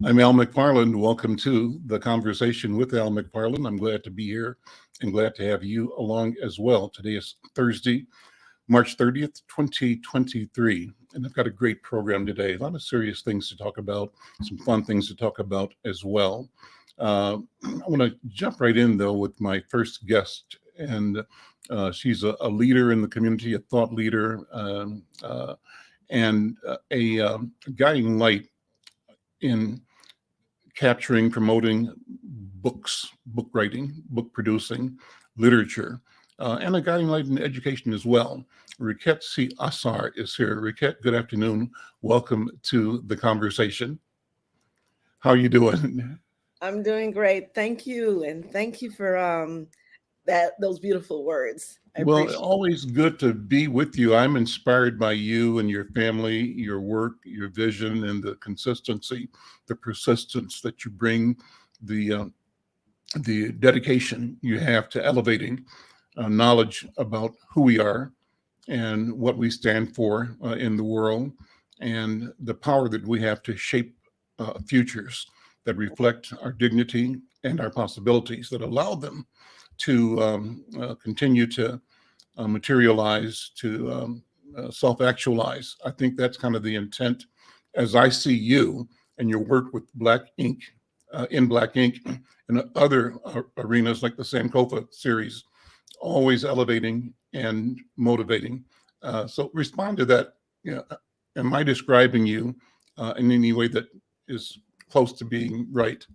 I'm Al McFarlane. Welcome to the conversation with Al McFarlane. I'm glad to be here and glad to have you along as well. Today is Thursday, March 30th, 2023. And I've got a great program today. A lot of serious things to talk about, some fun things to talk about as well. I want to jump right in, though, with my first guest. And she's a leader in the community, a thought leader, and a guiding light in capturing, promoting books, book writing, book producing, literature, and a guiding light in education as well. Rekhet Si-Asar is here. Rekhet, good afternoon. Welcome to the conversation. How are you doing? I'm doing great. Thank you. And thank you for those beautiful words. I Well, appreciate always good to be with you. I'm inspired by you and your family, your work, your vision, and the consistency, the persistence that you bring, the uh, the dedication you have to elevating knowledge about who we are and what we stand for in the world, and the power that we have to shape futures that reflect our dignity and our possibilities, that allow them to continue to materialize, to self actualize. I think that's kind of the intent as I see you and your work with Black Ink, in Black Ink, and other arenas like the Sankofa series, always elevating and motivating. So respond to that. You know, am I describing you in any way that is close to being right?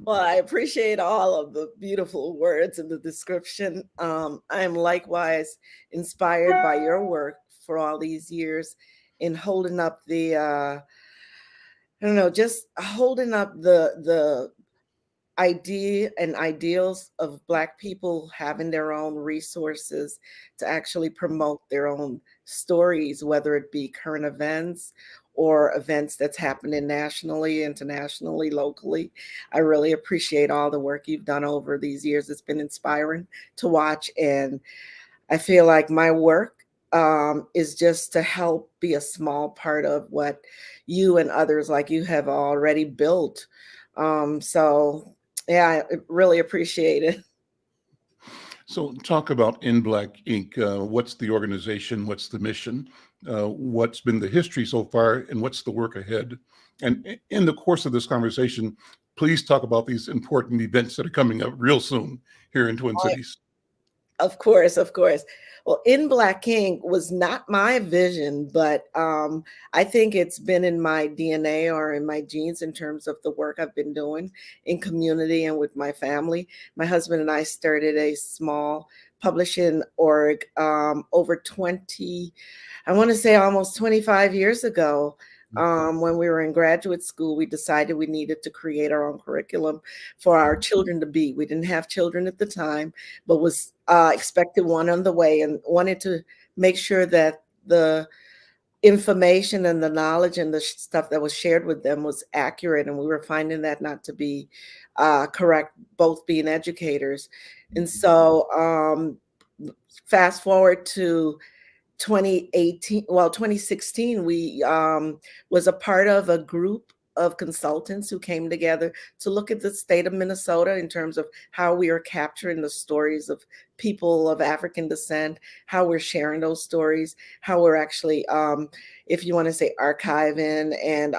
Well, I appreciate all of the beautiful words and the description. I am likewise inspired by your work for all these years in holding up I don't know, just holding up the idea and ideals of Black people having their own resources to actually promote their own stories, whether it be current events or events that's happening nationally, internationally, locally. I really appreciate all the work you've done over these years. It's been inspiring to watch, and I feel like my work is just to help be a small part of what you and others like you have already built. So, yeah, I really appreciate it. So, talk about In Black Ink. What's the organization? What's the mission? What's been the history so far? And what's the work ahead? And in the course of this conversation, please talk about these important events that are coming up real soon here in Twin Cities. Of course, of course. Well, In Black Ink was not my vision, but I think it's been in my DNA or in my genes in terms of the work I've been doing in community and with my family. My husband and I started a small publishing org over 20, I want to say almost 25 years ago. When we were in graduate school, we decided we needed to create our own curriculum for our children to be. We didn't have children at the time, but was expected one on the way and wanted to make sure that the information and the knowledge and the stuff that was shared with them was accurate. And we were finding that not to be correct, both being educators. And so fast forward to 2018, well, 2016, we was a part of a group of consultants who came together to look at the state of Minnesota in terms of how we are capturing the stories of people of African descent, how we're sharing those stories, how we're actually, if you want to say, archiving and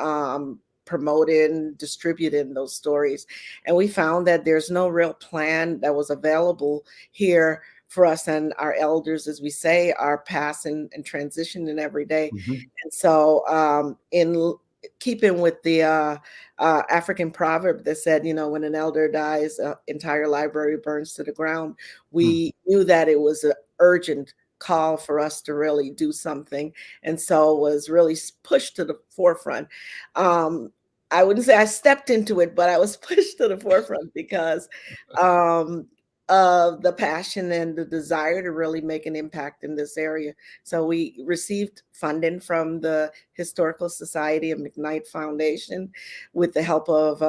promoting, distributing those stories. And we found that there's no real plan that was available here for us, and our elders, as we say, are passing and transitioning every day. Mhm. And so, in keeping with the African proverb that said, you know, when an elder dies, entire library burns to the ground, Mm. we knew that it was an urgent call for us to really do something, and so was really pushed to the forefront. I wouldn't say I stepped into it, but I was pushed to the forefront because um, of the passion and the desire to really make an impact in this area. So we received funding from the Historical Society of McKnight Foundation with the help of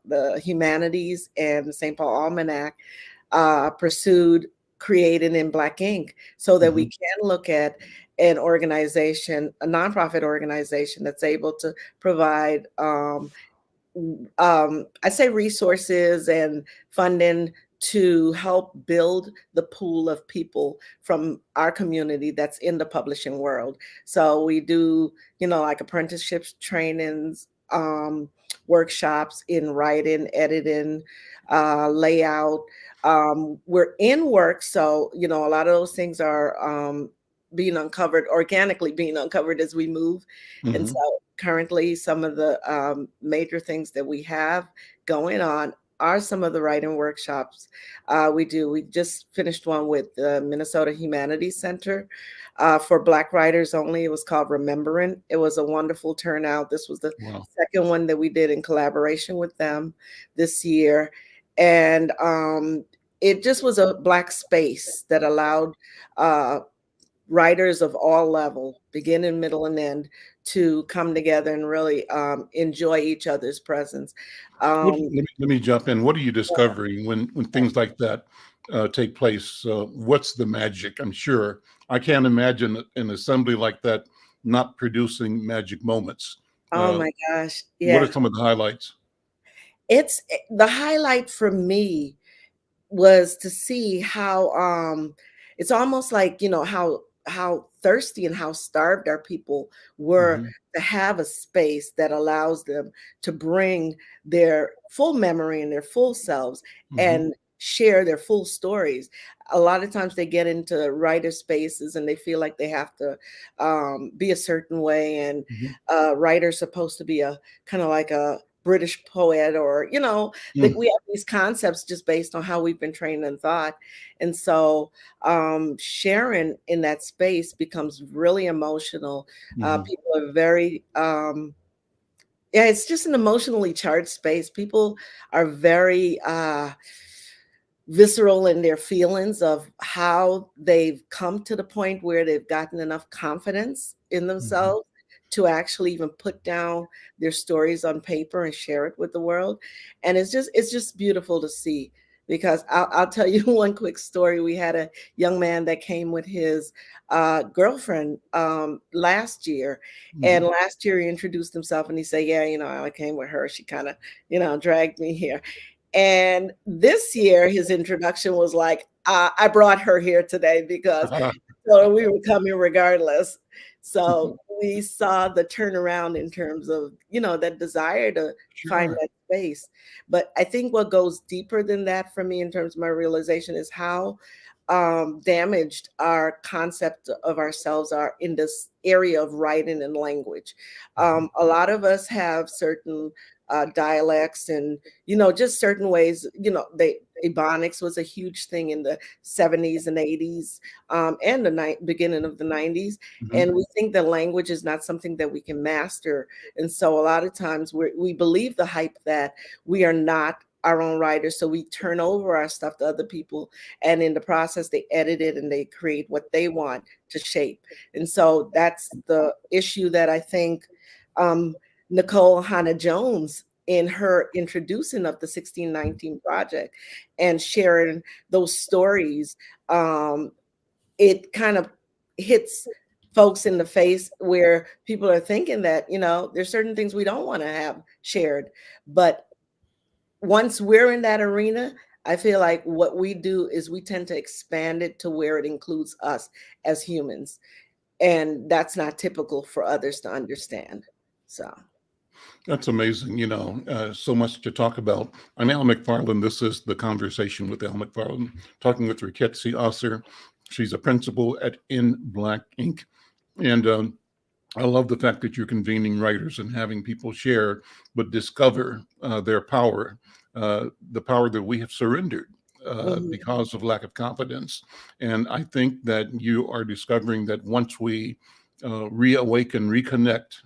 the Humanities and the St. Paul Almanac, pursued creating In Black Ink so that we Mhm. can look at an organization, a nonprofit organization that's able to provide I say resources and funding to help build the pool of people from our community that's in the publishing world. So we do, like apprenticeships, trainings, workshops in writing, editing, layout. We're in work, so a lot of those things are being uncovered, organically being uncovered as we move. And Hmm. so currently, some of the major things that we have going on are some of the writing workshops we just finished one with the Minnesota Humanities Center for Black writers only. It was called Remembering. It was a wonderful turnout. This was the Wow. second one that we did in collaboration with them this year. And it just was a Black space that allowed writers of all level, beginning, middle, and end, to come together and really enjoy each other's presence. Um, Let me jump in. What are you discovering when things like that take place? What's the magic? I'm sure I can't imagine an assembly like that not producing magic moments. oh Uh, my gosh, what yeah. are some of the highlights? It's the highlight for me was to see how it's almost like how thirsty and how starved our people were Hmm. to have a space that allows them to bring their full memory and their full selves Hmm. and share their full stories. A lot of times they get into writer spaces and they feel like they have to be a certain way, and Hmm. writer's supposed to be a kind of like a British poet, or that we have these concepts just based on how we've been trained and thought. And so sharing in that space becomes really emotional. Hmm. People are very yeah, it's just an emotionally charged space. People are very visceral in their feelings of how they've come to the point where they've gotten enough confidence in Hmm. themselves to actually even put down their stories on paper and share it with the world. And it's just beautiful to see, because I'll tell you one quick story. We had a young man that came with his girlfriend last year, and Hmm. last year he introduced himself and he said, yeah, I came with her, she kind of dragged me here. And this year, his introduction was like, I brought her here today because so we were coming regardless. So we saw the turnaround in terms of, that desire to find Sure. that space. But I think what goes deeper than that for me in terms of my realization is how damaged our concept of ourselves are in this area of writing and language. Mhm. A lot of us have certain dialects and just certain ways. They Ebonics was a huge thing in the 70s and 80s, and the beginning of the 90s. Mhm. And we think that language is not something that we can master. And so a lot of times we believe the hype that we are not our own writers. So we turn over our stuff to other people. And in the process, they edit it and they create what they want to shape. And so that's the issue that I think um, Nicole Hannah Jones, in her introducing of the 1619 project and sharing those stories, it kind of hits folks in the face where people are thinking that, there's certain things we don't want to have shared. But once we're in that arena, I feel like what we do is we tend to expand it to where it includes us as humans. And that's not typical for others to understand. So, That's amazing. So much to talk about. I'm Al McFarlane. This is The Conversation with Al McFarlane, talking with Rekhet Si-Asar. She's a principal at In Black Ink. And I love the fact that you're convening writers and having people share, but discover their power, the power that we have surrendered mhm, because of lack of confidence. And I think that you are discovering that once we reawaken, reconnect,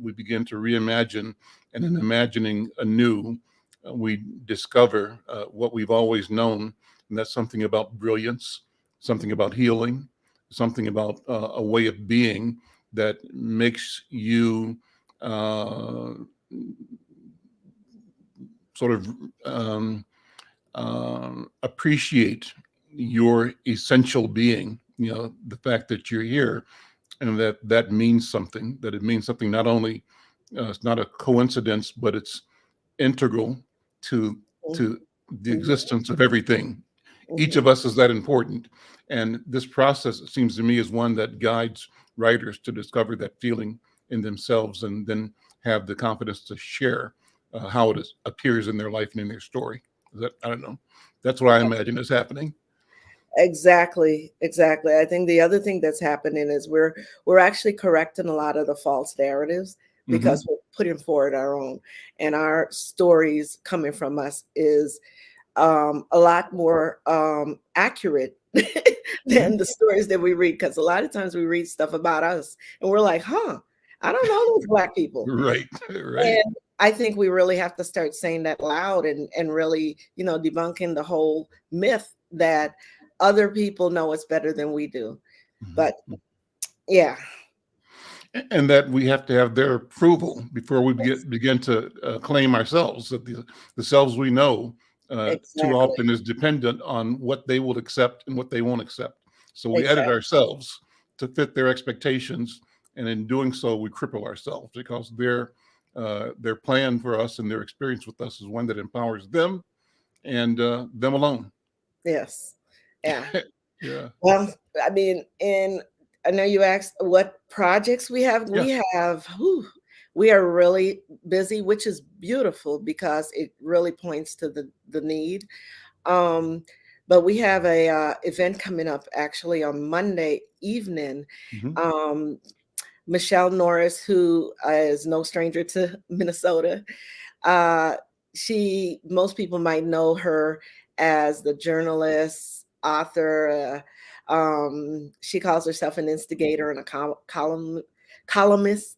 we begin to reimagine, and in imagining anew, we discover what we've always known, and that's something about brilliance, something about healing, something about a way of being that makes you uh, sort of um, appreciate your essential being. The fact that you're here, and that means something. That it means something. Not only it's not a coincidence, but integral to to the Mhm. existence of everything. Each Mhm. of us is that important. And this process, it seems to me, is one that guides writers to discover that feeling in themselves and then have the confidence to share how it appears in their life and in their story. I don't know. That's what I imagine is happening. Exactly, exactly. I think the other thing that's happening is we're actually correcting a lot of the false narratives Hmm. because we're putting forward our own, and our stories coming from us is a lot more accurate Hmm. than the stories that we read. Because a lot of times we read stuff about us, and we're like, "Huh, I don't know those Black people." Right, right. And I think we really have to start saying that loud and really, debunking the whole myth that other people know us better than we do. But Mhm. yeah, And that we have to have their approval before we begin to claim ourselves, that the selves we know too exactly. often is dependent on what they will accept and what they won't accept. So we edit Exactly. ourselves to fit their expectations, and in doing so, we cripple ourselves because their plan for us and their experience with us is one that empowers them and them alone. Yes. Yeah. Yeah, Well, I mean, and I know you asked what projects we have. yeah. We are really busy, which is beautiful because it really points to the need. Um, but we have a event coming up actually on Monday evening. Hmm. Um, Michelle Norris, who is no stranger to Minnesota, uh, most people might know her as the journalist, author. She calls herself an instigator and a columnist,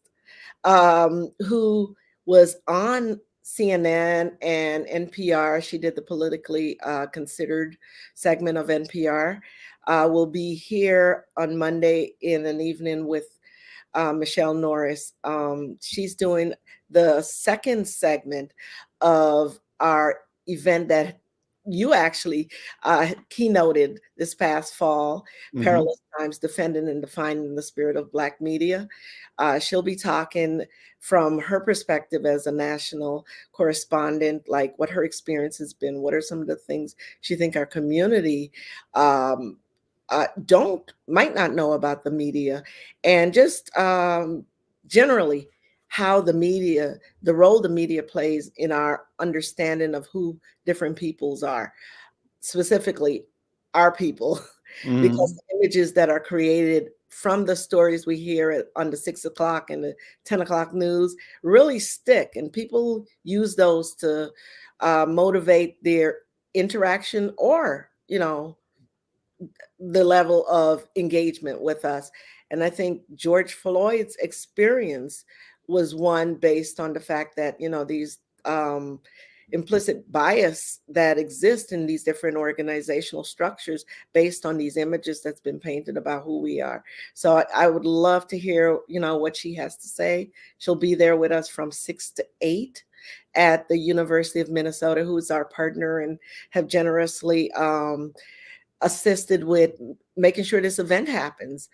who was on CNN and NPR. She did the politically considered segment of NPR. Will be here on Monday in an evening with Michelle Norris. She's doing the second segment of our event that you actually keynoted this past fall, Hmm. Perilous Times Defending and Defining the Spirit of Black Media. She'll be talking from her perspective as a national correspondent, like what her experience has been, what are some of the things she think our community um, don't might not know about the media, and just generally how the role the media plays in our understanding of who different peoples are, specifically our people, because Hmm. the images that are created from the stories we hear on the 6 o'clock and the 10 o'clock news really stick, and people use those to motivate their interaction or the level of engagement with us. And I think George Floyd's experience was one based on the fact that, these implicit bias that exist in these different organizational structures based on these images that's been painted about who we are. So I would love to hear, what she has to say. She'll be there with us from 6 to 8 at the University of Minnesota, who is our partner and have generously assisted with making sure this event happens.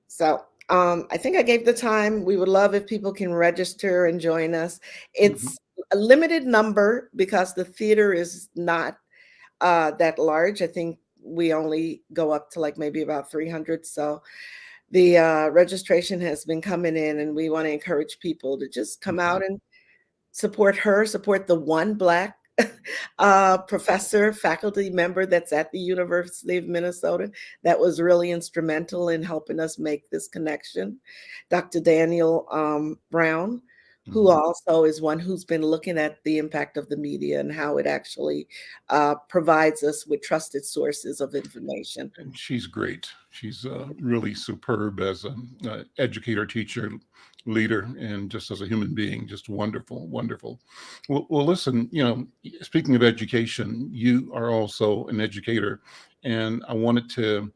So I think I gave the time. We would love if people can register and join us. Hmm. It's a limited number because the theater is not that large. I think we only go up to like maybe about 300. So the registration has been coming in, and we want to encourage people to just come Okay. out and support her, support the one Black professor, faculty member that's at the University of Minnesota that was really instrumental in helping us make this connection, Dr. Daniel Brown, who Hmm. also is one who's been looking at the impact of the media and how it actually provides us with trusted sources of information. And she's great. She's really superb as an educator, teacher, leader, and just as a human being, just wonderful, wonderful. Well, listen, speaking of education, you are also an educator, and I wanted to,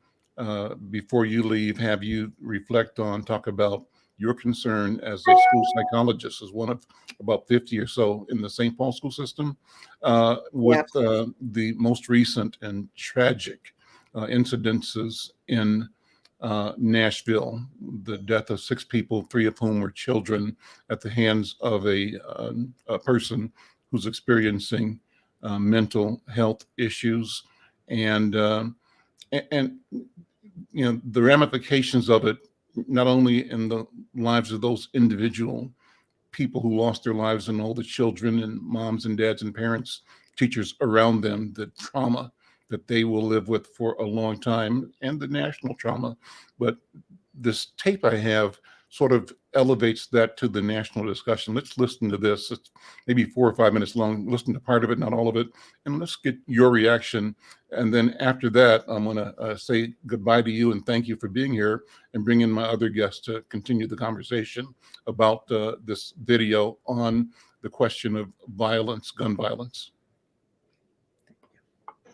before you leave, have you reflect on, talk about your concern as a school psychologist, as one of about 50 or so in the St. Paul school system, Yeah. with the most recent and tragic incidences in Nashville, the death of 6 people, 3 of whom were children, at the hands of a person who's experiencing mental health issues, and you know, the ramifications of it, not only in the lives of those individual people who lost their lives and all the children and moms and dads and parents, teachers around them, the trauma that they will live with for a long time, and the national trauma. But this tape I have sort of elevates that to the national discussion. Let's listen to this. It's maybe 4 or 5 minutes long. Listen to part of it, not all of it, and let's get your reaction. And then after that, I'm going to say goodbye to you and thank you for being here, and bring in my other guests to continue the conversation about this video on the question of violence, gun violence.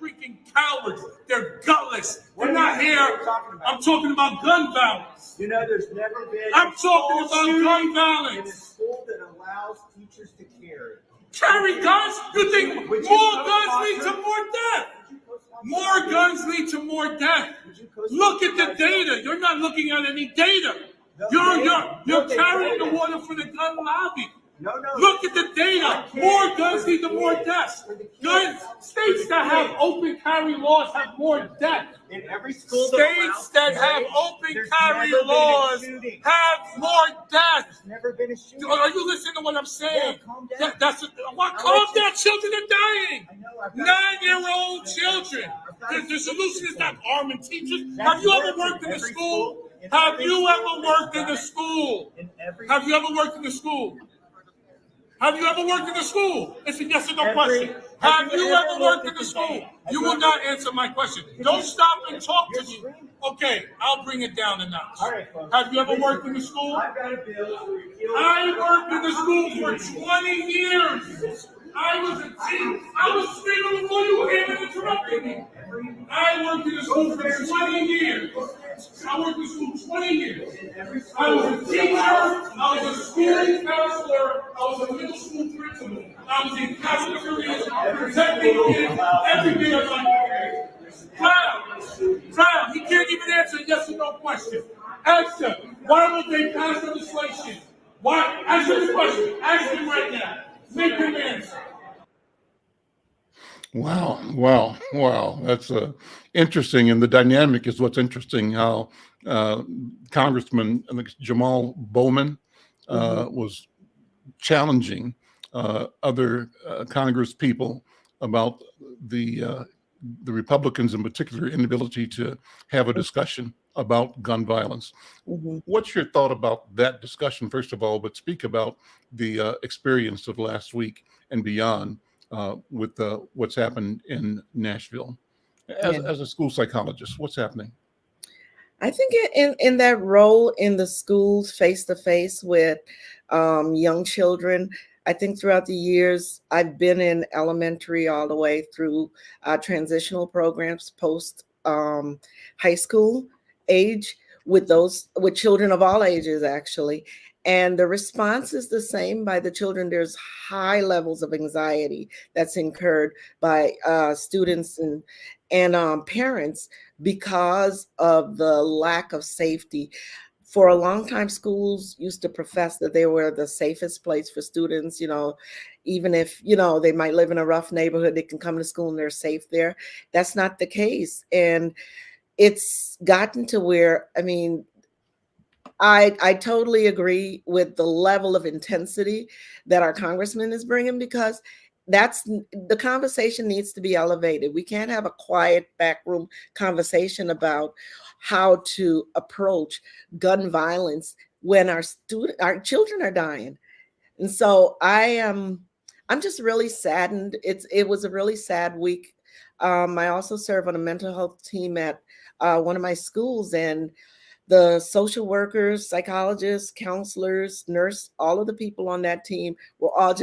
Freaking cowards. They're gutless. They're not here. I'm talking about gun violence. You know, there's never been. I'm talking about gun violence. In a school that allows teachers to carry. Carry guns? You think more guns lead to more death? More guns lead to more death. Look at the data. You're not looking at any data. You're carrying the water for the gun lobby. No. Look at the data. More guns lead to more deaths. Guns, states that have open carry laws have more deaths. In every school States that have open carry laws have more deaths. There's never been a shooting. Are you listening to what I'm saying? Yeah, calm down. Calm down. Children are dying. I know, I've got 9-year-old children. The solution is not arming teachers. Have you ever worked in a school? Have you ever worked in a school? Have you ever worked in a school? Have you ever worked in a school? It's a yes or no question. Have you ever worked in a school? You will not answer my question. Don't stop and talk to me. Okay, I'll bring it down a notch. Have you ever worked in a school? I've got a bill. I worked in the school for 20 years. I was a teen. I was speaking before you came and interrupted me. I worked in the school for 20 years. I worked in the school 20 years. I was a teacher. I was a school counselor. I was a middle school principal. I was in cafeterias, protecting kids every day of my life. Proud. He can't even answer a yes or no question. Answer. Why would they pass legislation? Why? Answer the question. Ask him right now. Make him answer. Wow. That's interesting. And the dynamic is what's interesting, how Congressman Jamaal Bowman was challenging other Congress people about the Republicans in particular inability to have a discussion about gun violence. What's your thought about that discussion, first of all, but speak about the experience of last week and beyond with what's happened in Nashville. As a school psychologist, what's happening? I think in that role in the schools, face to face with young children, I think throughout the years, I've been in elementary all the way through transitional programs, post high school age, with children of all ages, actually. And the response is the same by the children. There's high levels of anxiety that's incurred by students and parents because of the lack of safety. For a long time, schools used to profess that they were the safest place for students. Even if, they might live in a rough neighborhood, they can come to school and they're safe there. That's not the case. And it's gotten to where, I totally agree with the level of intensity that our congressman is bringing, because the conversation needs to be elevated. We can't have a quiet backroom conversation about how to approach gun violence when our children are dying. And so I'm just really saddened. It was a really sad week. I also serve on a mental health team at one of my schools, and the social workers, psychologists, counselors, nurse, all of the people on that team were all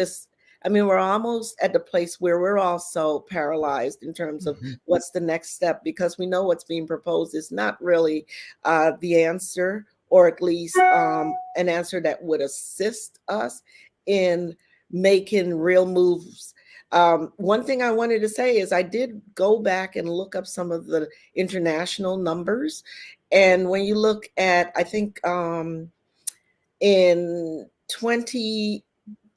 we're almost at the place where we're all so paralyzed in terms of what's the next step, because we know what's being proposed is not really the answer, or at least an answer that would assist us in making real moves. One thing I wanted to say is I did go back and look up some of the international numbers. And when you look at, I think in 20,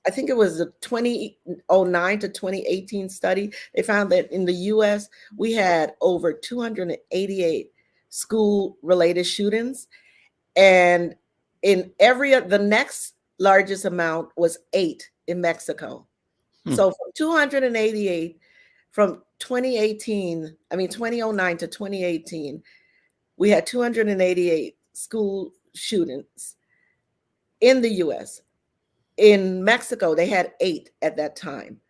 I think it was a 2009 to 2018 study, they found that in the US, we had over 288 school-related shootings. And in the next largest amount was 8 in Mexico. So from 288, from 2009 to 2018, we had 288 school shootings in the US. In Mexico, they had 8 at that time.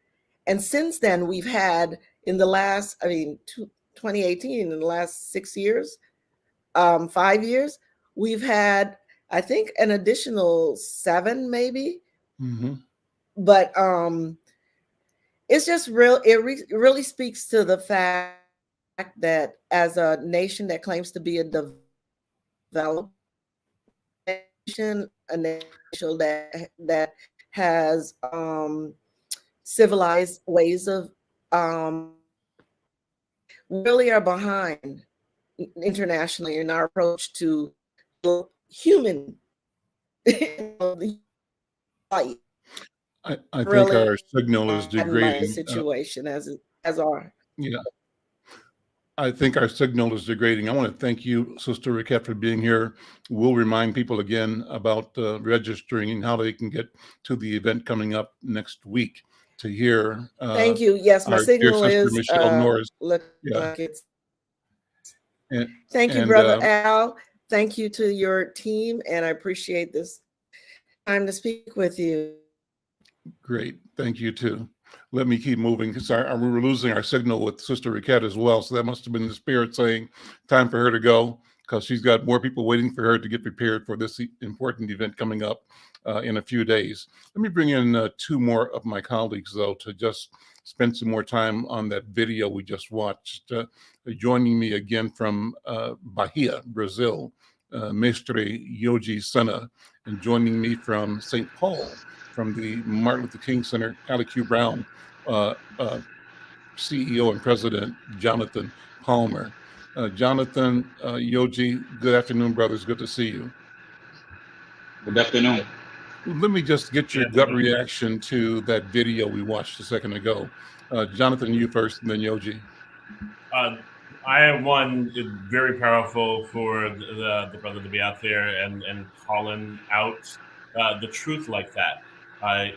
And since then, we've had in the last, 2018, in the last 6 years, 5 years, we've had, I think, an additional 7 maybe. Mm-hmm. But it's just real. Really speaks to the fact that as a nation that claims to be a developed nation, a nation that has civilized ways of really are behind internationally in our approach to human life. I think Really our signal is saddened by the degrading. situation as our. Yeah, I think our signal is degrading. I want to thank you, Sister Rekhet, for being here. We'll remind people again about registering and how they can get to the event coming up next week to hear. Thank you. Yes, my our dear signal sister is Michelle Norris. look Yeah, like it's. and, Thank you, and Brother Al. Thank you to your team, and I appreciate this time to speak with you. great. Thank you too. Let me keep moving because we were losing our signal with Sister Rekhet as well. So that must have been the spirit saying time for her to go, because she's got more people waiting for her to get prepared for this important event coming up in a few days. Let me bring in 2 more of my colleagues, though, to just spend some more time on that video we just watched. Joining me again from Bahia, Brazil, Mestre Yogi Sena, and joining me from St. Paul, from the Martin Luther King Center, Allie Q. Brown, CEO and President Jonathan Palmer. Jonathan, Yogi, good afternoon, brothers. Good to see you. Good afternoon. Let me just get your gut reaction to that video we watched a second ago. Jonathan, you first, and then Yogi. I have one very powerful for the brother to be out there and calling out the truth like that.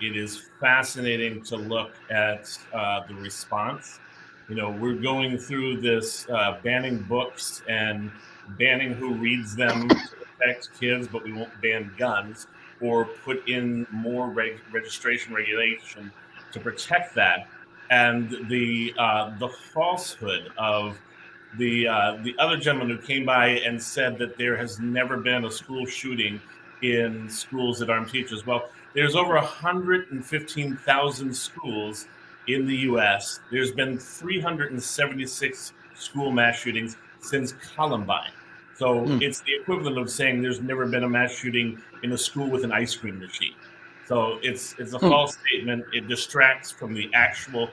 It is fascinating to look at the response. You know, we're going through this banning books and banning who reads them to protect kids, but we won't ban guns or put in more registration regulation to protect that. And the falsehood of the other gentleman who came by and said that there has never been a school shooting in schools that arm teachers. Well, there's over 115,000 schools in the U.S. There's been 376 school mass shootings since Columbine. So it's the equivalent of saying there's never been a mass shooting in a school with an ice cream machine. So it's a false statement. It distracts from the actual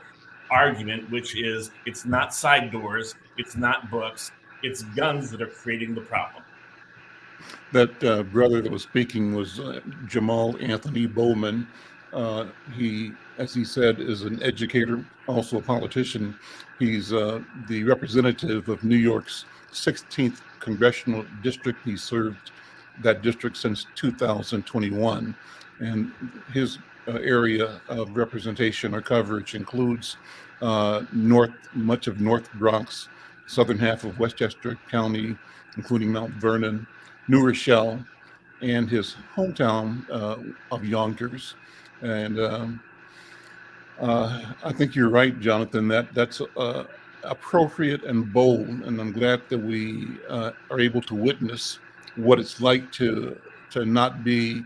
argument, which is it's not side doors, it's not books, it's guns that are creating the problem. That brother that was speaking was Jamaal Anthony Bowman. He, as he said, is an educator, also a politician. He's the representative of New York's 16th congressional district. He served that district since 2021. And his area of representation or coverage includes much of North Bronx, southern half of Westchester County, including Mount Vernon, New Rochelle, and his hometown of Yonkers. And I think you're right, Jonathan, that's appropriate and bold. And I'm glad that we are able to witness what it's like to not be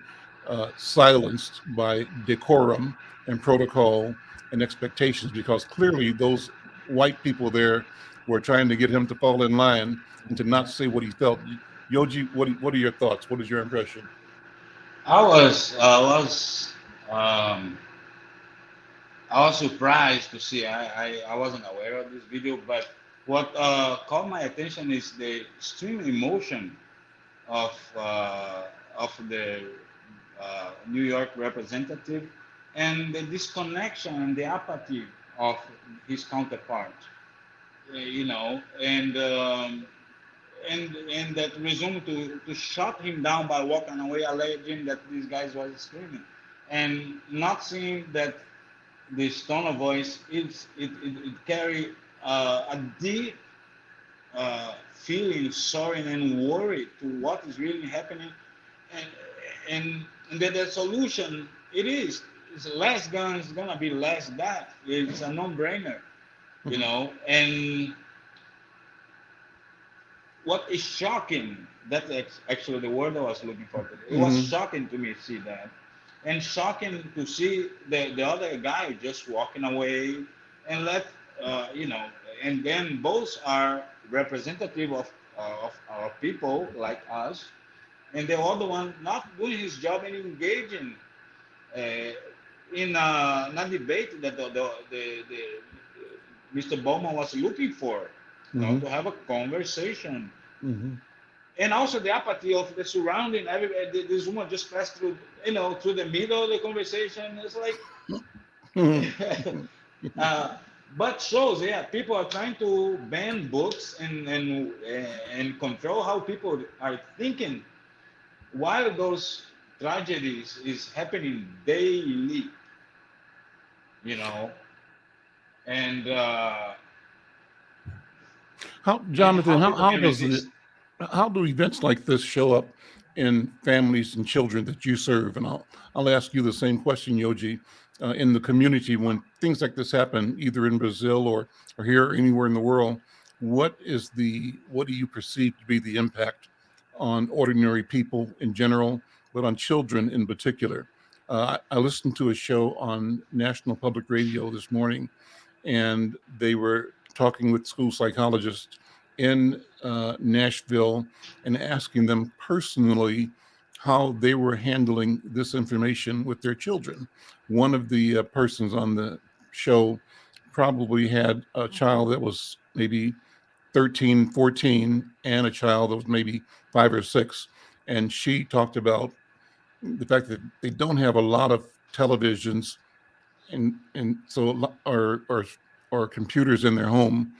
silenced by decorum and protocol and expectations, because clearly those white people there were trying to get him to fall in line and to not say what he felt. Yogi, what are your thoughts? What is your impression? I was surprised to see. I wasn't aware of this video, but what caught my attention is the extreme emotion of the New York representative, and the disconnection and the apathy of his counterpart. You know, and that resumed to shut him down by walking away, alleging that these guys was screaming, and not seeing that this tone of voice it carry a deep feeling, sorry, and worry to what is really happening, and and that the solution it is less guns, gonna be less that. It's a no-brainer, you know. And what is shocking, that's actually the word I was looking for today. It was shocking to me to see that, and shocking to see the other guy just walking away and let you know. And then both are representative of our people like us, and the other one not doing his job and engaging uh, in a debate that the Mr. Bowman was looking for, you know, to have a conversation. And also the apathy of the surrounding. Everybody, this woman just passed through, you know, through the middle of the conversation. It's like, but shows, yeah, people are trying to ban books and control how people are thinking while those tragedies is happening daily, you know. And How, and Jonathan, how people how can does it, resist. how do events like this show up in families and children that you serve? And I'll ask you the same question, Yoji. In the community, when things like this happen, either in Brazil or here or anywhere in the world, what do you perceive to be the impact on ordinary people in general, but on children in particular? I listened to a show on National Public Radio this morning, and they were talking with school psychologists in Nashville and asking them personally how they were handling this information with their children. One of the persons on the show probably had a child that was maybe 13, 14, and a child that was maybe 5 or 6. And she talked about the fact that they don't have a lot of televisions and so or computers in their home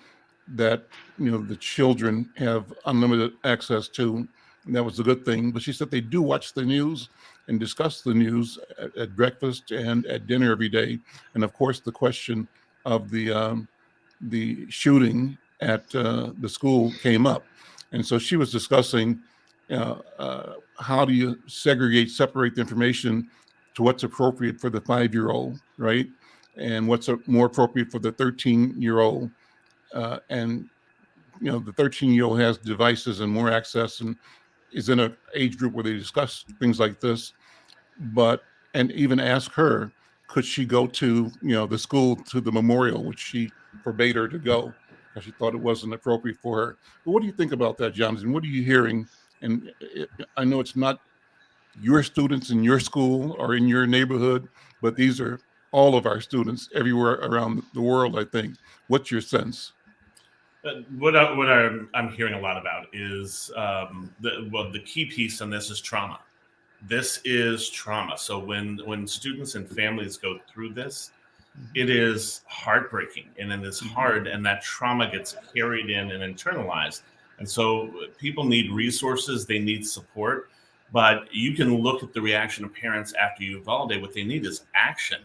that the children have unlimited access to. And that was a good thing. But she said they do watch the news and discuss the news at breakfast and at dinner every day. And of course, the question of the shooting at the school came up, and so she was discussing how do you separate the information to what's appropriate for the 5-year-old, right, and what's more appropriate for the 13-year-old, and the 13-year-old has devices and more access and is in an age group where they discuss things like this, and even ask her, could she go to the school, to the memorial, which she forbade her to go because she thought it wasn't appropriate for her. But what do you think about that, Jonathan? What are you hearing? And I know it's not your students in your school or in your neighborhood, but these are all of our students everywhere around the world, I think. What's your sense? I'm hearing a lot about is the key piece on this is trauma. This is trauma. So when students and families go through this, it is heartbreaking and it is hard, and that trauma gets carried in and internalized. And so people need resources, they need support, but you can look at the reaction of parents after you validate. What they need is action.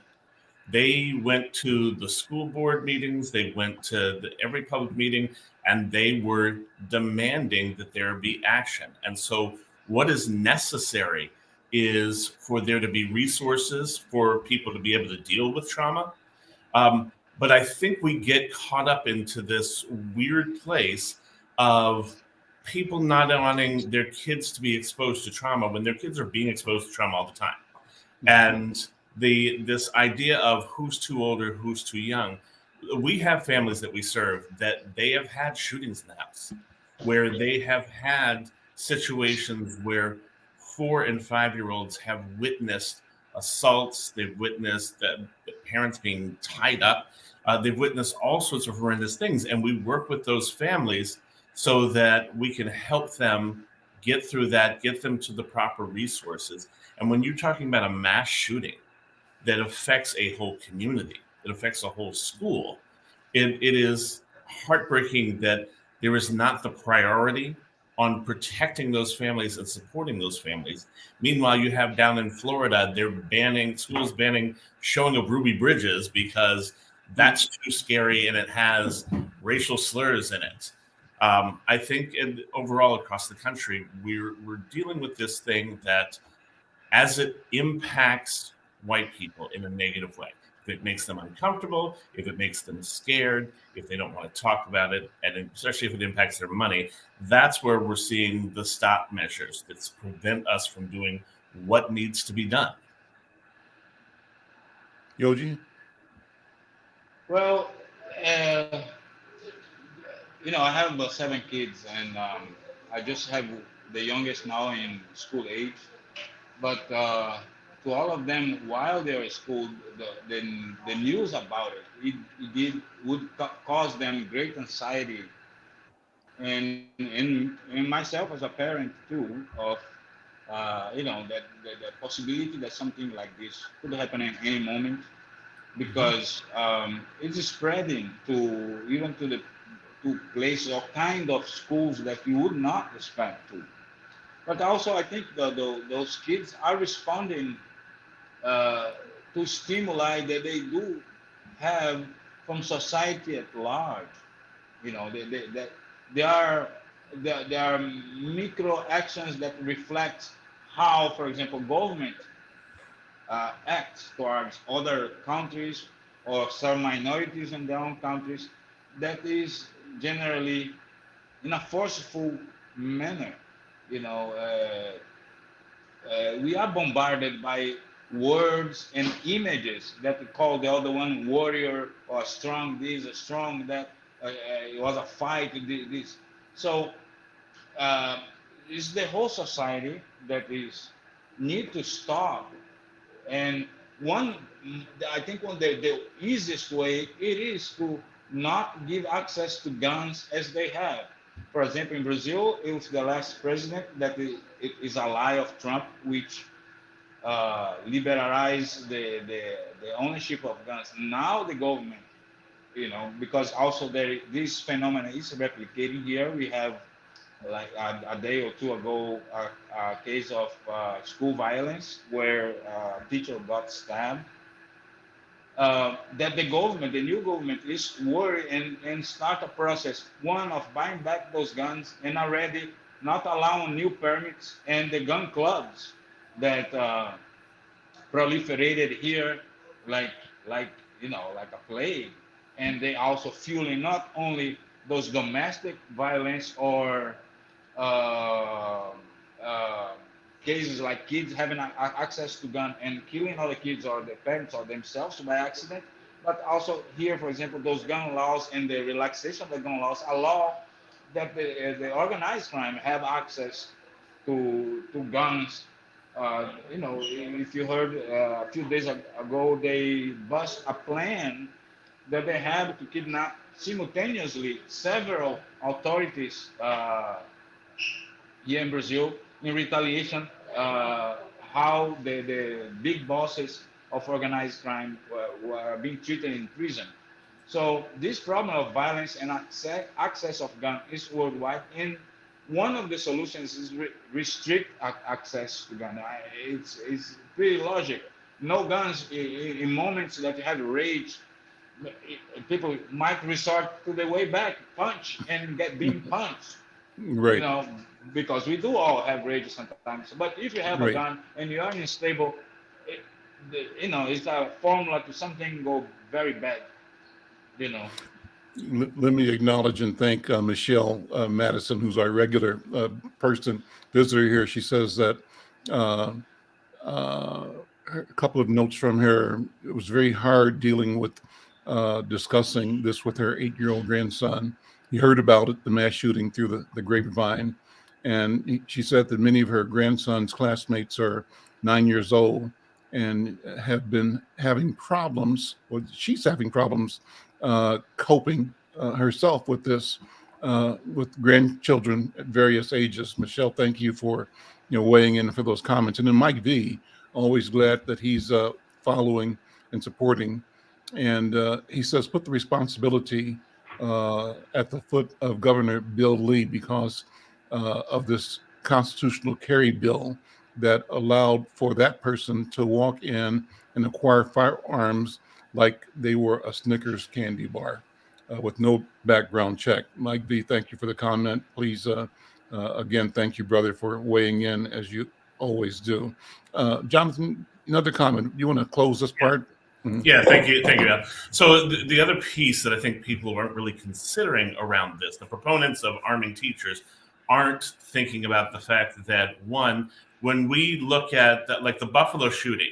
They went to the school board meetings, they went to every public meeting, and they were demanding that there be action. And so what is necessary is for there to be resources for people to be able to deal with trauma. But I think we get caught up into this weird place of people not wanting their kids to be exposed to trauma when their kids are being exposed to trauma all the time. And this idea of who's too old or who's too young. We have families that we serve that they have had shootings in the house, where they have had situations where 4 and 5-year-olds have witnessed assaults. They've witnessed the parents being tied up. They've witnessed all sorts of horrendous things, and we work with those families so that we can help them get through that, get them to the proper resources. And when you're talking about a mass shooting that affects a whole community, that affects a whole school, it is heartbreaking that there is not the priority on protecting those families and supporting those families. Meanwhile, you have down in Florida, they're banning schools, banning showing of Ruby Bridges because that's too scary and it has racial slurs in it. I think overall across the country, we're dealing with this thing that as it impacts white people in a negative way. If it makes them uncomfortable, if it makes them scared, if they don't want to talk about it, and especially if it impacts their money, that's where we're seeing the stop measures that prevent us from doing what needs to be done. Yoji? Well, I have about 7 kids, and I just have the youngest now in school age. But to all of them, while they're at school, the news about it would cause them great anxiety, and myself as a parent too, of that the possibility that something like this could happen at any moment, because it is spreading to even to places or kind of schools that you would not expect to. But also, I think those kids are responding to stimuli that they do have from society at large. They are micro actions that reflect how, for example, government acts towards other countries or some minorities in their own countries. That is generally in a forceful manner. We are bombarded by words and images that we call the other one warrior or strong this, or strong that. It was a fight. This. So it's the whole society that is need to stop. And I think the easiest way it is to not give access to guns as they have. For example, in Brazil, it was the last president that is ally of Trump, which liberalized the ownership of guns. Now the government, because also this phenomenon is replicating here. We have, like a day or two ago, a case of school violence where a teacher got stabbed. That the new government is worried and start a process, one of buying back those guns and already not allowing new permits, and the gun clubs that proliferated here like a plague. And they also fueling not only those domestic violence or cases like kids having access to gun and killing other kids or their parents or themselves by accident, but also here, for example, those gun laws and the relaxation of the gun laws allow that the organized crime have access to guns. If you heard a few days ago, they bust a plan that they have to kidnap simultaneously several authorities here in Brazil in retaliation, how the big bosses of organized crime were being treated in prison. So this problem of violence and access of gun is worldwide, and one of the solutions is restrict access to gun. It's pretty logic. No guns in moments that you have rage. People might resort to the way back, punch and get being punched. Right. Because we do all have rage sometimes. But if you have a Right. gun and you are unstable, it's a formula to something go very bad. Let me acknowledge and thank Michelle Madison, who's our regular visitor here. She says that a couple of notes from her. It was very hard dealing with discussing this with her 8-year-old grandson. He heard about it, the mass shooting, through the grapevine. And she said that many of her grandson's classmates are 9 years old and have been having problems, or she's having problems coping herself with this, with grandchildren at various ages. Michelle, thank you for weighing in for those comments. And then Mike V, always glad that he's following and supporting. And he says, put the responsibility at the foot of Governor Bill Lee because of this constitutional carry bill that allowed for that person to walk in and acquire firearms like they were a Snickers candy bar with no background check. Mike V, thank you for the comment. Please, again, thank you, brother, for weighing in as you always do. Jonathan, another comment. You want to close this part? Mm-hmm. Yeah, thank you. So the other piece that I think people aren't really considering around this, the proponents of arming teachers aren't thinking about the fact that, one, when we look at like the Buffalo shooting,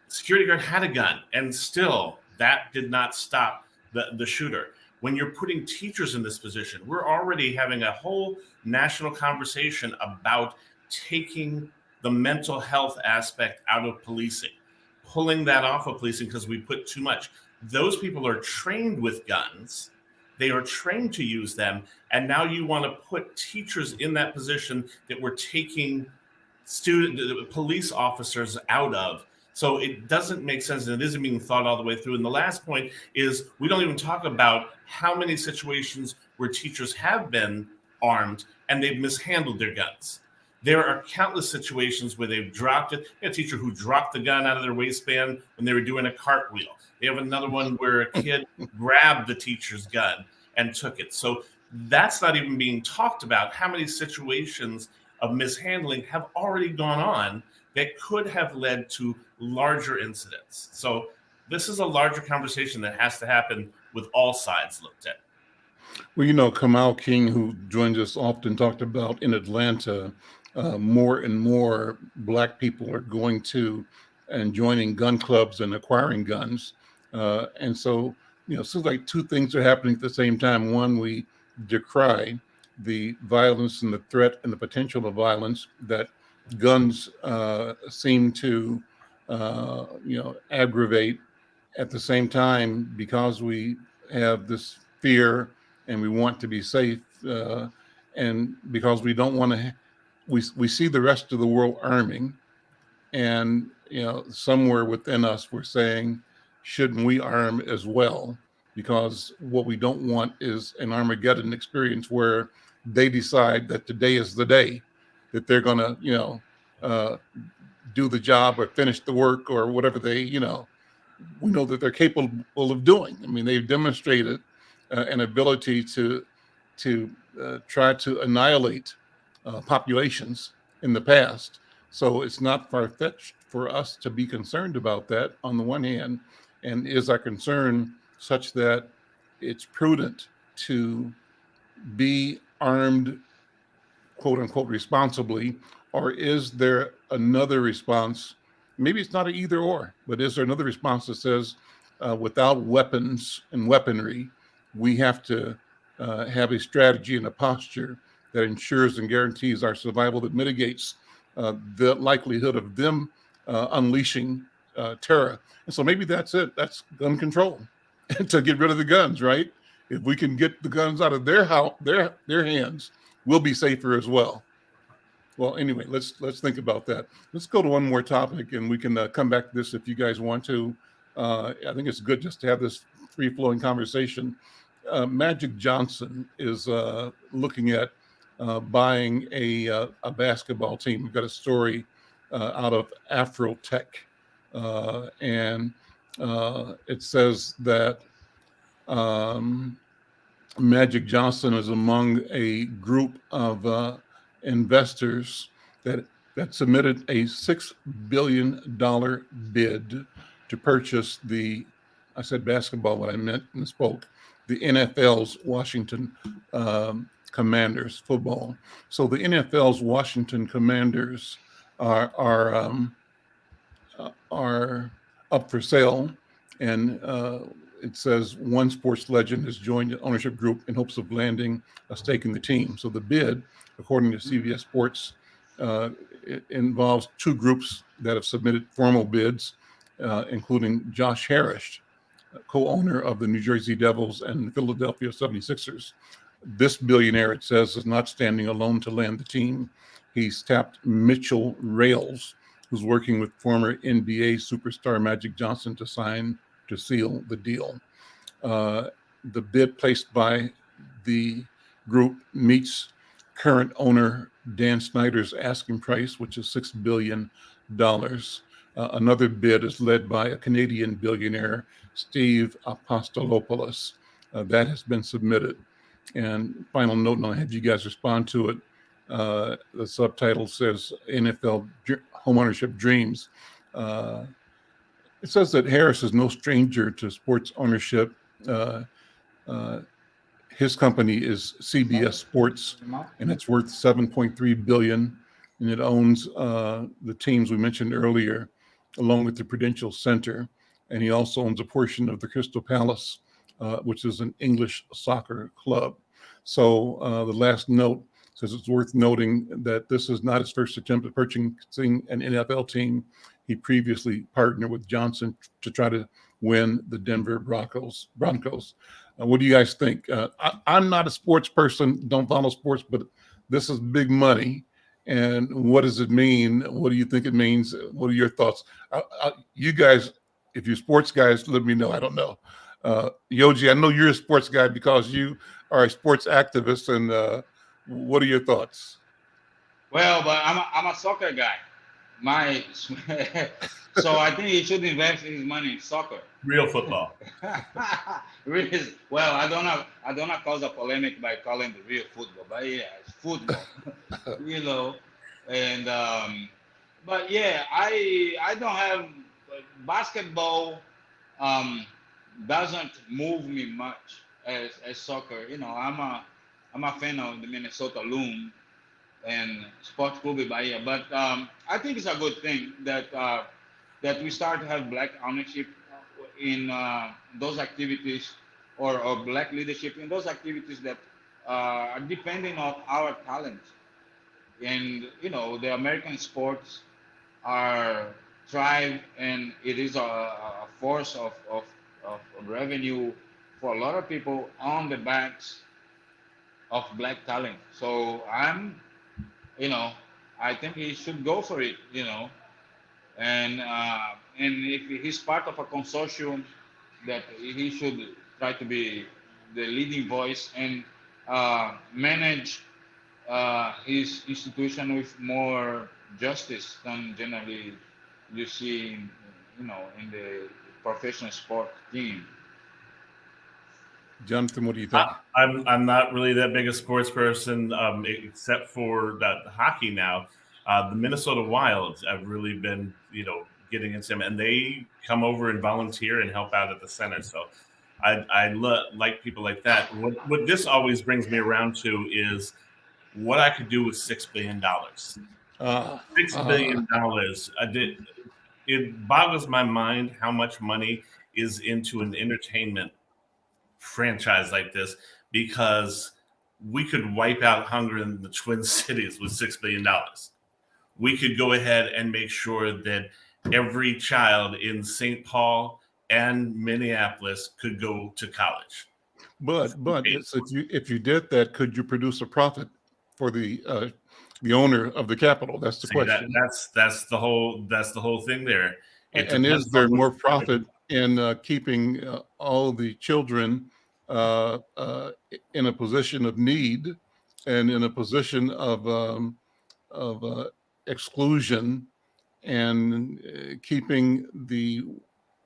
security guard had a gun, and still that did not stop the shooter. When you're putting teachers in this position, we're already having a whole national conversation about taking the mental health aspect out of policing, pulling that off of policing because we put too much. Those people are trained with guns. They are trained to use them. And now you want to put teachers in that position that we're taking police officers out of. So it doesn't make sense, and it isn't being thought all the way through. And the last point is we don't even talk about how many situations where teachers have been armed and they've mishandled their guns. There are countless situations where they've dropped it. A teacher who dropped the gun out of their waistband when they were doing a cartwheel. They have another one where a kid grabbed the teacher's gun and took it. So that's not even being talked about. How many situations of mishandling have already gone on that could have led to larger incidents? So this is a larger conversation that has to happen with all sides looked at. Well, Kamau King, who joins us often, talked about in Atlanta, more and more Black people are going to and joining gun clubs and acquiring guns. And so, it seems like two things are happening at the same time. One, we decry the violence and the threat and the potential of violence that guns seem to, aggravate. At the same time, because we have this fear and we want to be safe, and because we don't want to, we see the rest of the world arming, and somewhere within us we're saying, shouldn't we arm as well? Because what we don't want is an Armageddon experience where they decide that today is the day that they're going to, do the job or finish the work or whatever they, we know that they're capable of doing. I mean, they've demonstrated an ability to try to annihilate populations in the past. So it's not far-fetched for us to be concerned about that on the one hand. And is our concern such that it's prudent to be armed, quote unquote, responsibly, or is there another response? Maybe it's not an either or, but is there another response that says without weapons and weaponry, we have to have a strategy and a posture that ensures and guarantees our survival, that mitigates the likelihood of them unleashing terror. And so maybe that's it. That's gun control to get rid of the guns, right? If we can get the guns out of their hands, we'll be safer as well. Well, anyway, let's think about that. Let's go to one more topic, and we can come back to this if you guys want to. I think it's good just to have this free-flowing conversation. Magic Johnson is looking at buying a basketball team. We've got a story out of Afrotech, and it says that Magic Johnson is among a group of investors that submitted a $6 billion bid to purchase I said basketball, but I meant misspoke, the NFL's Washington Commanders football. So the NFL's Washington Commanders are up for sale, and it says one sports legend has joined the ownership group in hopes of landing a stake in the team. So the bid, according to CBS Sports, it involves two groups that have submitted formal bids, including Josh Harris, co-owner of the New Jersey Devils and Philadelphia 76ers. This billionaire, it says, is not standing alone to land the team. He's tapped Mitchell Rails, who's working with former NBA superstar Magic Johnson to seal the deal. The bid placed by the group meets current owner Dan Snyder's asking price, which is $6 billion. Another bid is led by a Canadian billionaire, Steve Apostolopoulos. That has been submitted. And final note, and I'll have you guys respond to it. The subtitle says NFL Homeownership Dreams. It says that Harris is no stranger to sports ownership. His company is CBS Sports, and it's worth $7.3 billion, and it owns the teams we mentioned earlier, along with the Prudential Center, and he also owns a portion of the Crystal Palace, which is an English soccer club. So the last note says it's worth noting that this is not his first attempt at purchasing an NFL team. He previously partnered with Johnson to try to win the Denver Broncos. What do you guys think? I'm not a sports person, don't follow sports, but this is big money. And what does it mean? What do you think it means? What are your thoughts? You guys, if you're sports guys, let me know. I don't know. Yoji, I know you're a sports guy because you are a sports activist. And what are your thoughts? Well, but I'm a soccer guy. So I think he should invest his money in soccer. Real football. Really, well, I don't have cause a polemic by calling the real football, but yeah, it's football. And but yeah, I don't have basketball. Doesn't move me much as soccer. I'm a fan of the Minnesota Loon and Sports Club Bahia, but I think it's a good thing that we start to have black ownership in those activities, or black leadership in those activities that are depending on our talents. And the American sports are thrive, and it is a force of revenue for a lot of people on the backs of black talent. So I think he should go for it. And if he's part of a consortium, that he should try to be the leading voice and manage his institution with more justice than generally you see in the professional sport team. Jonathan, what do you think? I'm not really that big a sports person, except for that hockey now. The Minnesota Wilds have really been, getting into them, and they come over and volunteer and help out at the center. So I like people like that. What this always brings me around to is what I could do with $6 billion. $6 billion. It boggles my mind how much money is into an entertainment franchise like this, because we could wipe out hunger in the Twin Cities with $6 billion. We could go ahead and make sure that every child in St. Paul and Minneapolis could go to college. But if you did that, could you produce a profit for the owner of the capital? That's the question. That's the whole thing there. And is there more profit in keeping all the children in a position of need and in a position of exclusion, and keeping the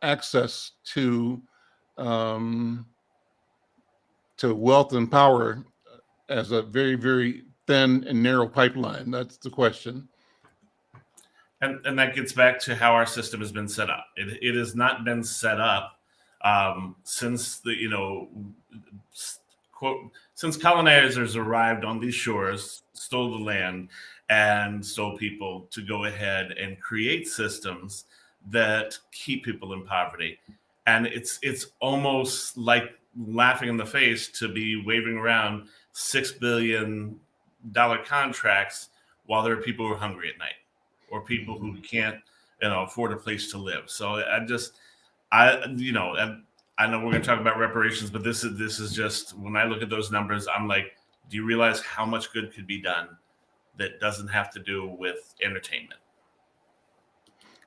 access to wealth and power as a very, very thin and narrow pipeline? That's the question. And that gets back to how our system has been set up. It has not been set up since since colonizers arrived on these shores, stole the land, and stole people to go ahead and create systems that keep people in poverty. And it's almost like laughing in the face to be waving around $6 billion contracts while there are people who are hungry at night, or people who can't afford a place to live. So I I know we're going to talk about reparations, but this is just, when I look at those numbers, I'm like, do you realize how much good could be done that doesn't have to do with entertainment?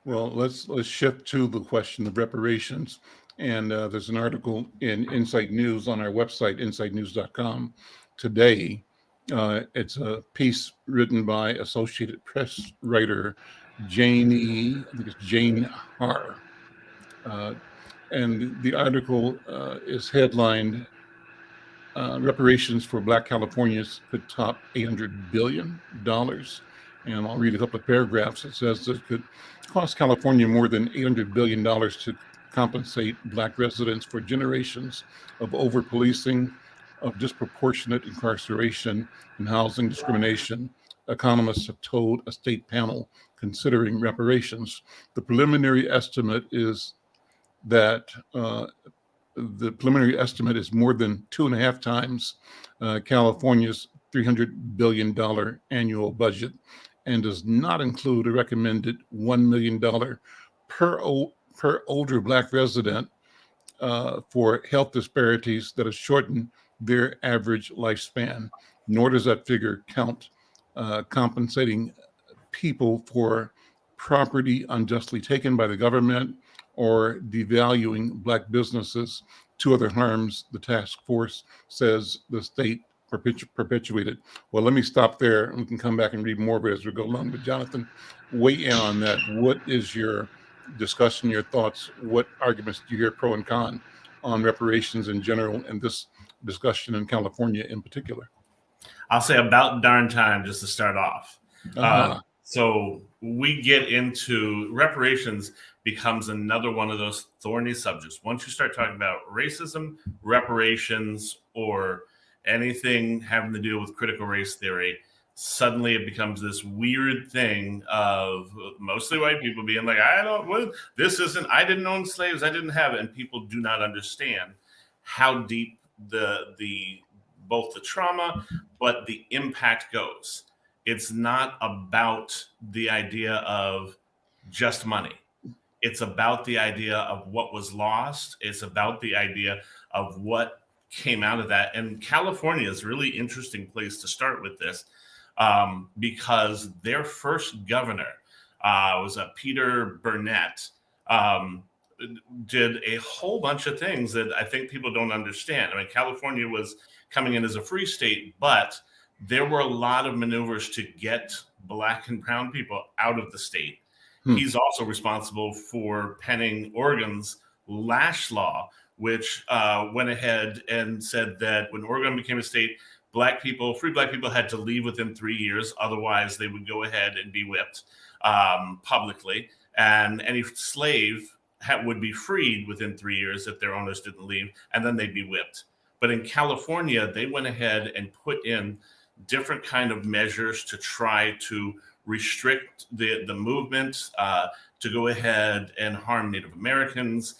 Well, let's shift to the question of reparations. And there's an article in Insight News on our website, insightnews.com, today. It's a piece written by Associated Press writer Janie, I think it's Jane Har. And the article is headlined, reparations for Black Californians could top $800 billion. And I'll read a couple of paragraphs. It says it could cost California more than $800 billion to compensate Black residents for generations of over-policing, of disproportionate incarceration, and housing discrimination. Economists have told a state panel considering reparations. The preliminary estimate is that the preliminary estimate is more than 2.5 times California's $300 billion annual budget, and does not include a recommended $1 million per older Black resident for health disparities that have shortened their average lifespan. Nor does that figure count compensating people for property unjustly taken by the government or devaluing Black businesses. Two other harms the task force says the state perpetuated. Well, let me stop there, and we can come back and read more of it as we go along. But Jonathan, weigh in on that. What is your discussion, your thoughts? What arguments do you hear pro and con on reparations in general, and this discussion in California in particular? I'll say about darn time just to start off. So we get into reparations becomes another one of those thorny subjects. Once you start talking about racism, reparations, or anything having to do with critical race theory, suddenly it becomes this weird thing of mostly white people being like, this isn't, I didn't own slaves, I didn't have it. And people do not understand how deep the both the trauma, but the impact goes. It's not about the idea of just money. It's about the idea of what was lost. It's about the idea of what came out of that. And California is a really interesting place to start with this, because their first governor was Peter Burnett, did a whole bunch of things that I think people don't understand. I mean, California was coming in as a free state, but there were a lot of maneuvers to get Black and brown people out of the state. He's also responsible for penning Oregon's Lash Law, which went ahead and said that when Oregon became a state, free Black people had to leave within 3 years. Otherwise, they would go ahead and be whipped publicly. And any slave would be freed within 3 years if their owners didn't leave, and then they'd be whipped. But in California, they went ahead and put in different kind of measures to try to restrict the movement, to go ahead and harm Native Americans,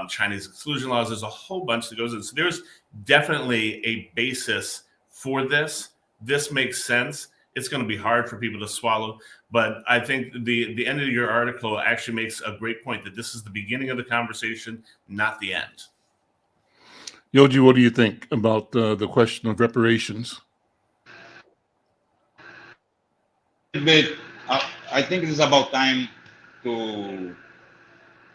Chinese exclusion laws. There's a whole bunch that goes in. So there's definitely a basis for this. This makes sense. It's going to be hard for people to swallow, but I think the end of your article actually makes a great point that this is the beginning of the conversation, not the end. Yoji, what do you think about the question of reparations? I think it is about time to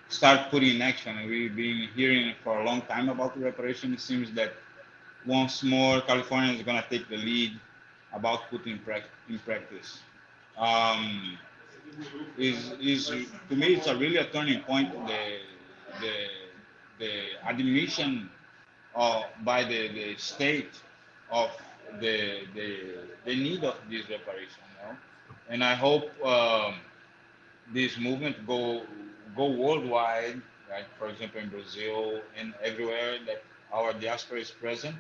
start putting in action. We've been hearing for a long time about the reparation. It seems that once more, California is going to take the lead about putting in practice. To me, it's really a turning point. The admission by the state of the need of this reparation, and I hope this movement go worldwide, right? For example, in Brazil and everywhere that our diaspora is present.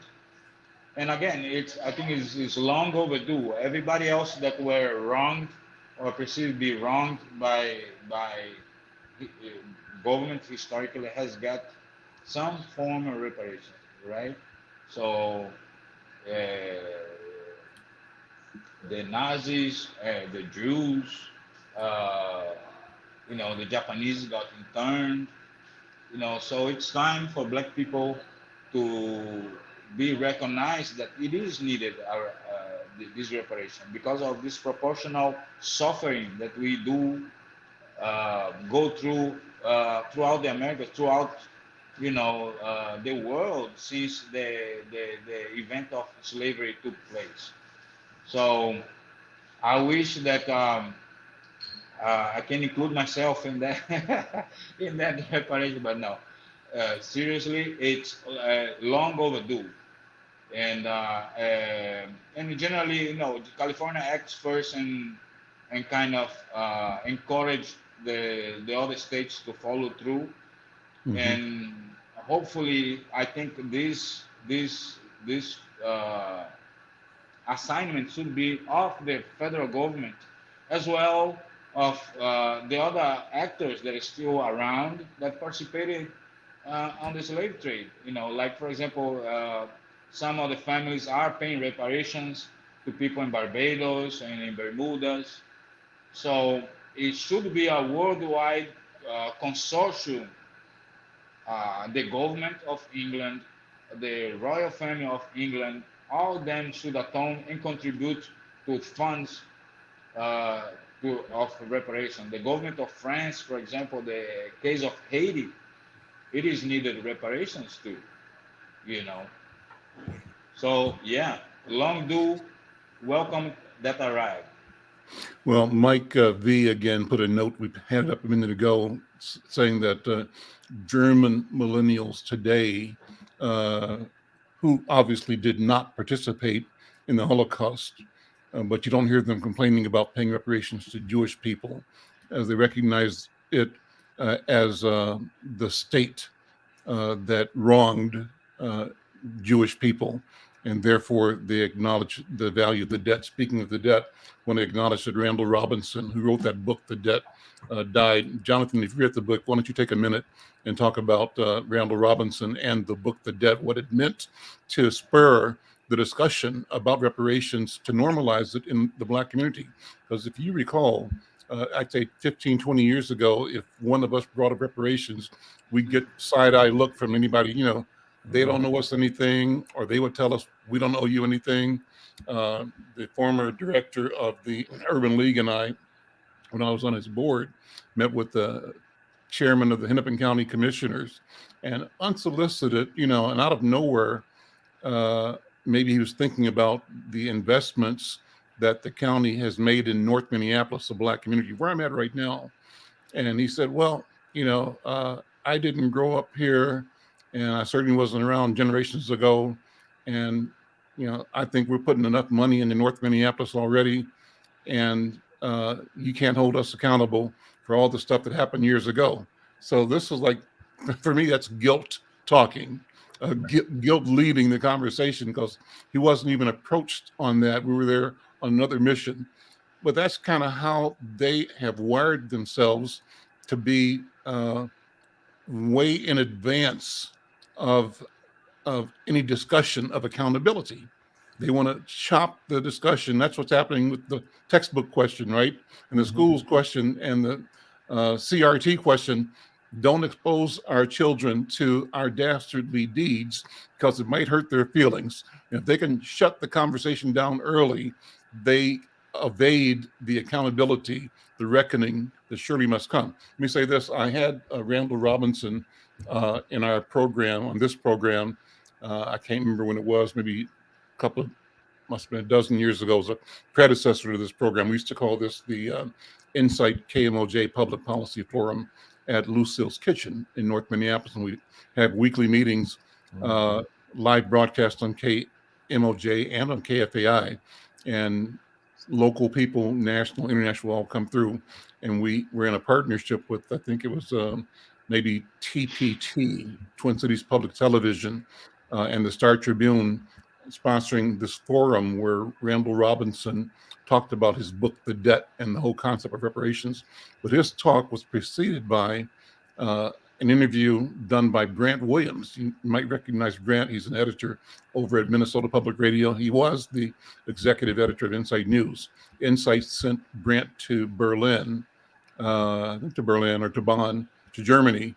And again, I think it's long overdue. Everybody else that were wronged or perceived to be wronged by government historically has got some form of reparation, right? So the Nazis, the Jews, the Japanese got interned. So it's time for Black people to be recognized that it is needed, this reparation, because of this proportional suffering that we do go through throughout the Americas, throughout the world since the event of slavery took place. So I wish that I can include myself in that in that reparation, but no. Seriously, it's long overdue, and generally, California acts first and kind of encourage the other states to follow through, and hopefully, I think this assignment should be of the federal government as well of the other actors that are still around that participated on the slave trade. Like for example, some of the families are paying reparations to people in Barbados and in Bermudas. So it should be a worldwide consortium. The government of England, the royal family of England, all of them should atone and contribute to funds uh, of reparation. The government of France, for example, the case of Haiti, it is needed reparations too, you know. So yeah, long due, welcome that arrived. Well, Mike V again put a note, we had it up a minute ago, saying that German millennials today, who obviously did not participate in the Holocaust, but you don't hear them complaining about paying reparations to Jewish people, as they recognize it as the state that wronged Jewish people, and therefore they acknowledge the value of the debt. Speaking of the debt, when they acknowledge that Randall Robinson, who wrote that book, The Debt, died. Jonathan, if you read the book, why don't you take a minute and talk about Randall Robinson and the book, The Debt, what it meant to spur the discussion about reparations, to normalize it in the Black community. Because if you recall, I'd say 15, 20 years ago, if one of us brought up reparations, we'd get side-eye look from anybody, they don't know us anything, or they would tell us, we don't owe you anything. The former director of the Urban League and I, when I was on his board, met with the chairman of the Hennepin County Commissioners, and unsolicited, and out of nowhere, maybe he was thinking about the investments that the county has made in North Minneapolis, the Black community, where I'm at right now. And he said, well, I didn't grow up here, and I certainly wasn't around generations ago. And, I think we're putting enough money into North Minneapolis already. And you can't hold us accountable for all the stuff that happened years ago. So this is like, for me, that's guilt talking, guilt leading the conversation, because he wasn't even approached on that. We were there on another mission. But that's kind of how they have wired themselves to be way in advance of any discussion of accountability. They want to chop the discussion. That's what's happening with the textbook question, right? And the schools question and the CRT question. Don't expose our children to our dastardly deeds, because it might hurt their feelings. And if they can shut the conversation down early, they evade the accountability, the reckoning that surely must come. Let me say this. I had Randall Robinson in our program, on this program. I can't remember when it was, maybe a couple of, must have been a dozen years ago. It was a predecessor to this program. We used to call this the Insight KMOJ Public Policy Forum at Lucille's Kitchen in North Minneapolis. And we have weekly meetings, live broadcast on KMOJ and on KFAI. And local people, national, international, all come through. And we were in a partnership with, I think it was maybe TPT, Twin Cities Public Television, and the Star Tribune, sponsoring this forum where Randall Robinson talked about his book, The Debt, and the whole concept of reparations. But his talk was preceded by an interview done by Brant Williams. You might recognize Brant. He's an editor over at Minnesota Public Radio. He was the executive editor of Insight News. Insight sent Brant to Berlin, I think to Berlin or to Bonn, to Germany,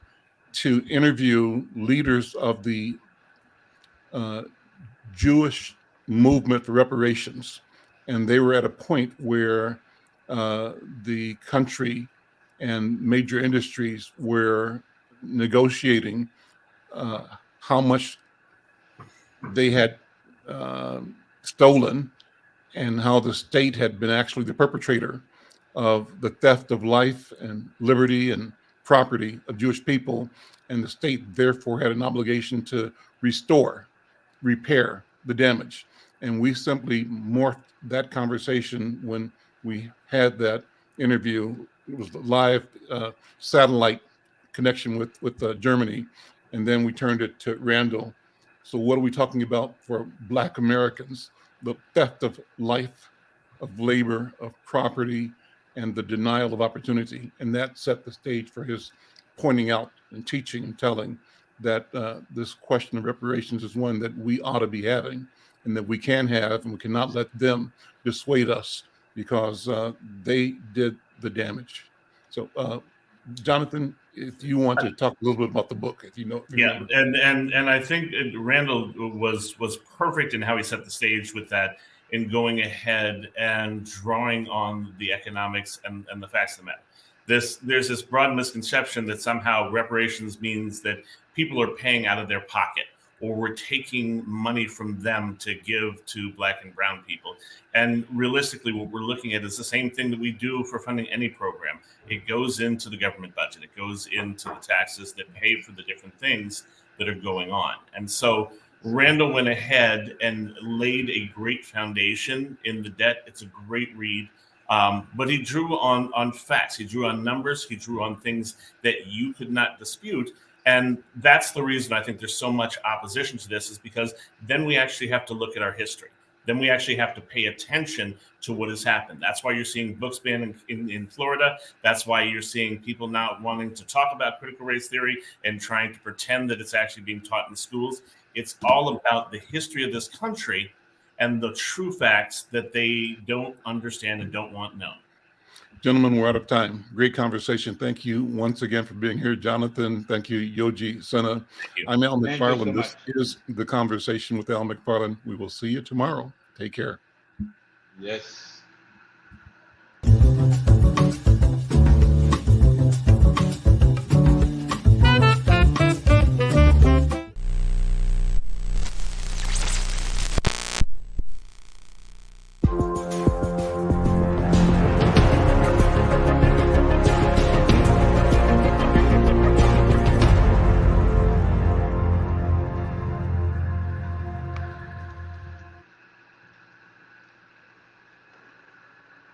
to interview leaders of the Jewish movement for reparations. And they were at a point where the country and major industries were negotiating how much they had stolen and how the state had been actually the perpetrator of the theft of life and liberty and property of Jewish people. And the state therefore had an obligation to restore, repair the damage. And we simply morphed that conversation when we had that interview. It was the live satellite connection with Germany. And then we turned it to Randall. So what are we talking about for Black Americans? The theft of life, of labor, of property, and the denial of opportunity. And that set the stage for his pointing out and teaching and telling that this question of reparations is one that we ought to be having and that we can have, and we cannot let them dissuade us because they did the damage. So, Jonathan, if you want to talk a little bit about the book, if you know. Yeah, and I think Randall was perfect in how he set the stage with that, in going ahead and drawing on the economics and the facts of the matter. There's this broad misconception that somehow reparations means that people are paying out of their pocket, or we're taking money from them to give to Black and brown people. And realistically, what we're looking at is the same thing that we do for funding any program. It goes into the government budget. It goes into the taxes that pay for the different things that are going on. And so Randall went ahead and laid a great foundation in The Debt. It's a great read. But he drew on facts. He drew on numbers. He drew on things that you could not dispute. And that's the reason I think there's so much opposition to this, is because then we actually have to look at our history. Then we actually have to pay attention to what has happened. That's why you're seeing books banned in Florida. That's why you're seeing people now wanting to talk about critical race theory and trying to pretend that it's actually being taught in schools. It's all about the history of this country and the true facts that they don't understand and don't want known. Gentlemen, we're out of time. Great conversation. Thank you once again for being here, Jonathan. Thank you, Yogi Sena. I'm Al McFarlane. This is The Conversation with Al McFarlane. We will see you tomorrow. Take care. Yes.